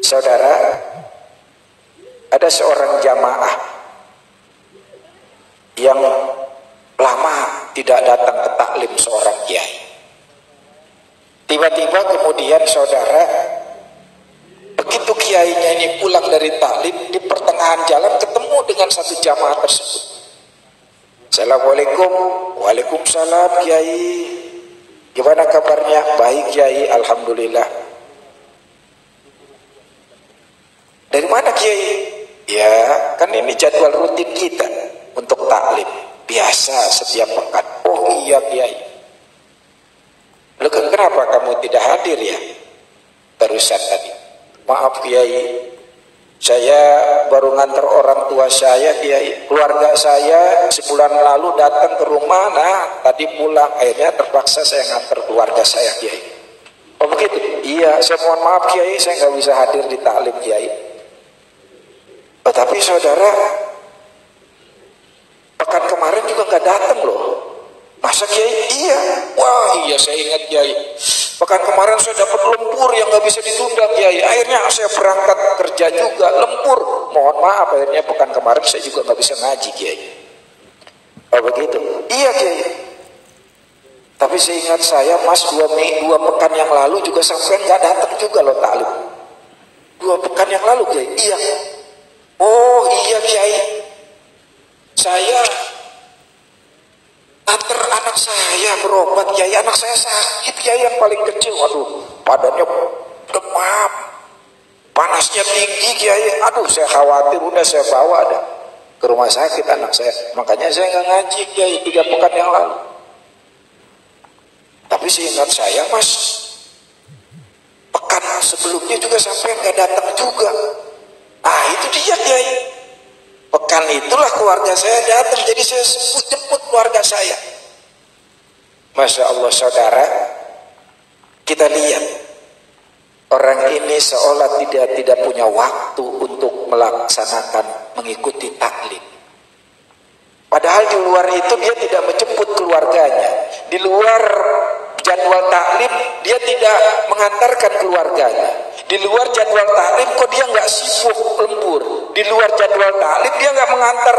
saudara, ada seorang jamaah yang lama tidak datang ke taklim seorang kiai. Tiba-tiba kemudian saudara, begitu kiainya ini pulang dari taklim, di pertengahan jalan ketemu dengan satu jamaah tersebut. Assalamualaikum. Waalaikumsalam kiai. Gimana kabarnya? Baik kiai, alhamdulillah. Dari mana kiai? Ya, kan ini jadwal rutin kita untuk taklim. Biasa setiap pekan. Oh iya kiai. Loh, kenapa kamu tidak hadir ya barusan tadi? Maaf kiai, saya baru nganter orang tua saya kiai. Keluarga saya sebulan lalu datang ke rumah, nah tadi pulang, akhirnya terpaksa saya nganter keluarga saya kiai. Oh begitu? Iya, saya mohon maaf kiai, saya nggak bisa hadir di taklim kiai. Oh, tapi saudara, pekan kemarin juga nggak datang loh. Masa kiai? Iya. Wah iya, saya ingat kiai. Pekan kemarin saya dapat lembur yang nggak bisa ditunda kiai. Akhirnya saya berangkat kerja juga lembur. Mohon maaf, akhirnya pekan kemarin saya juga nggak bisa ngaji kiai. Oh begitu? Iya kiai. Tapi seingat saya mas, dua pekan yang lalu juga sampai nggak datang juga loh taklim. 2 pekan yang lalu kiai. Iya. Oh iya kiai. Saya antar anak saya berobat kiai, anak saya sakit kiai, yang paling kecil, waduh badannya demam, panasnya tinggi kiai, aduh saya khawatir, udah saya bawa ada ke rumah sakit anak saya, makanya saya nggak ngaji kiai 3 pekan yang lalu. Tapi seingat saya mas, pekan sebelumnya juga sampai nggak datang juga. Nah itu dia kiai. Pekan itulah keluarga saya datang, jadi saya jemput keluarga saya. Masya Allah saudara, kita lihat orang ini seolah tidak punya waktu untuk melaksanakan mengikuti taklim. Padahal di luar itu dia tidak menjemput keluarganya. Di luar jadwal taklim dia tidak mengantarkan keluarganya. Di luar jadwal taklim kok dia nggak sibuk lembur. Di luar jadwal taklim dia nggak mengantar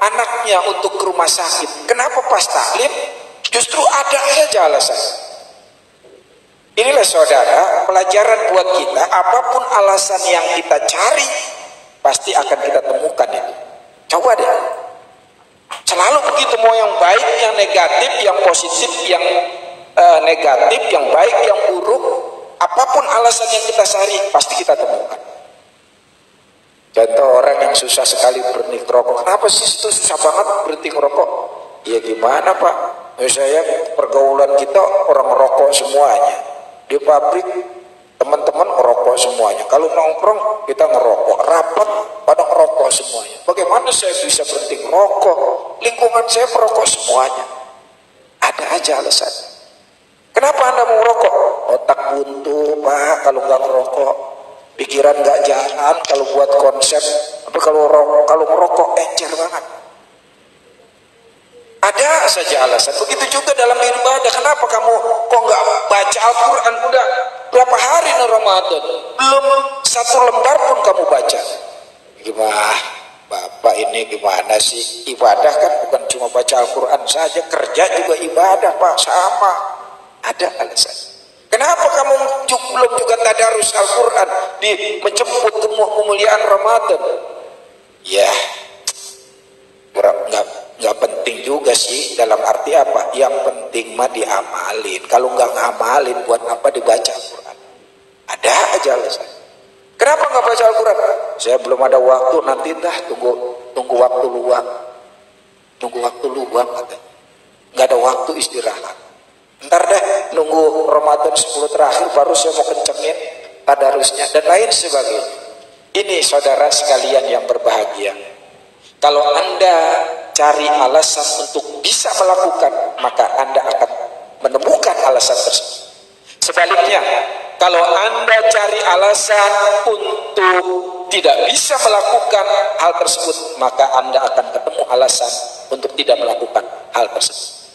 anaknya untuk ke rumah sakit. Kenapa pas taklim justru ada saja alasan. Inilah saudara pelajaran buat kita. Apapun alasan yang kita cari pasti akan kita temukan itu. Coba deh. Selalu begitu, mau yang baik, yang negatif, yang positif, yang negatif, yang baik, yang buruk, apapun alasan yang kita cari pasti kita temukan. Contoh orang yang susah sekali berhenti ngerokok. Kenapa sih itu susah banget berhenti ngerokok? Ya gimana pak? Saya pergaulan kita orang ngerokok semuanya. Di pabrik teman-teman ngerokok semuanya. Kalau nongkrong kita ngerokok. Rapat pada ngerokok semuanya. Bagaimana saya bisa berhenti ngerokok? Lingkungan saya merokok semuanya. Ada aja alasan. Kenapa anda mau ngerokok? Otak buntu pak kalau nggak ngerokok. Pikiran nggak jalan kalau buat konsep. Tapi kalau ngerokok encer banget. Ada saja alasan. Begitu juga dalam ibadah. Kenapa kamu kok nggak baca Al-Quran? Udah berapa hari nih Ramadan, belum 1 lembar pun kamu baca. Gimana bapak ini gimana sih? Ibadah kan bukan cuma baca Al-Quran saja, kerja juga ibadah pak, sama. Ada alasan. Kenapa kamu belum juga tadarus Al-Quran di menjemput kemuliaan Ramadan? Ya nggak penting juga sih, dalam arti apa? Yang penting mah diamalin. Kalau nggak ngamalin, buat apa dibaca Al-Quran? Ada aja alasan. Kenapa nggak baca Al-Quran? Saya belum ada waktu, nanti dah tunggu waktu luang. Tunggu waktu luang katanya. Nggak ada waktu istirahat. Ntar deh nunggu Ramadan 10 terakhir baru saya mau kencengin tadarusnya dan lain sebagainya. Ini saudara sekalian yang berbahagia. Kalau anda cari alasan untuk bisa melakukan, maka anda akan menemukan alasan tersebut. Sebaliknya, kalau anda cari alasan untuk tidak bisa melakukan hal tersebut, maka anda akan ketemu alasan untuk tidak melakukan hal tersebut.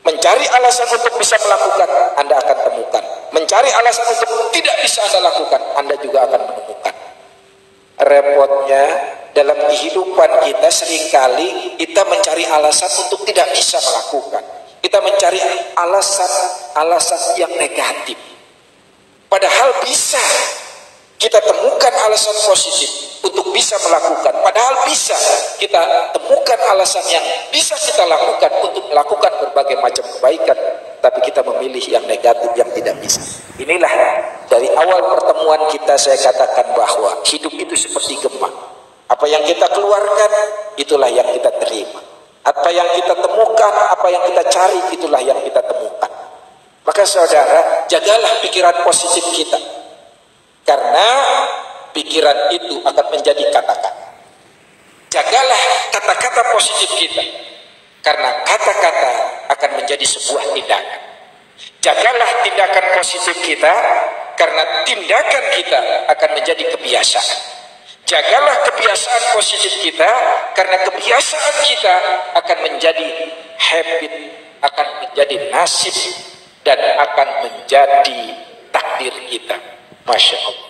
Mencari alasan untuk bisa melakukan, anda akan temukan. Mencari cari alasan untuk tidak bisa Anda lakukan, Anda juga akan menemukan. Repotnya dalam kehidupan kita seringkali kita mencari alasan untuk tidak bisa melakukan. Kita mencari alasan yang negatif. Padahal bisa kita temukan alasan positif untuk bisa melakukan. Padahal bisa kita temukan alasan yang bisa kita lakukan untuk melakukan berbagai macam kebaikan. Tapi kita memilih yang negatif, yang tidak bisa. Inilah dari awal pertemuan kita saya katakan bahwa hidup itu seperti gema. Apa yang kita keluarkan, itulah yang kita terima. Apa yang kita temukan, apa yang kita cari, itulah yang kita temukan. Maka saudara, jagalah pikiran positif kita. Karena pikiran itu akan menjadi kata-kata. Jagalah kata-kata positif kita. Karena kata-kata akan menjadi sebuah tindakan. Jagalah tindakan positif kita. Karena tindakan kita akan menjadi kebiasaan. Jagalah kebiasaan positif kita. Karena kebiasaan kita akan menjadi habit. Akan menjadi nasib. Dan akan menjadi takdir kita. Masya Allah.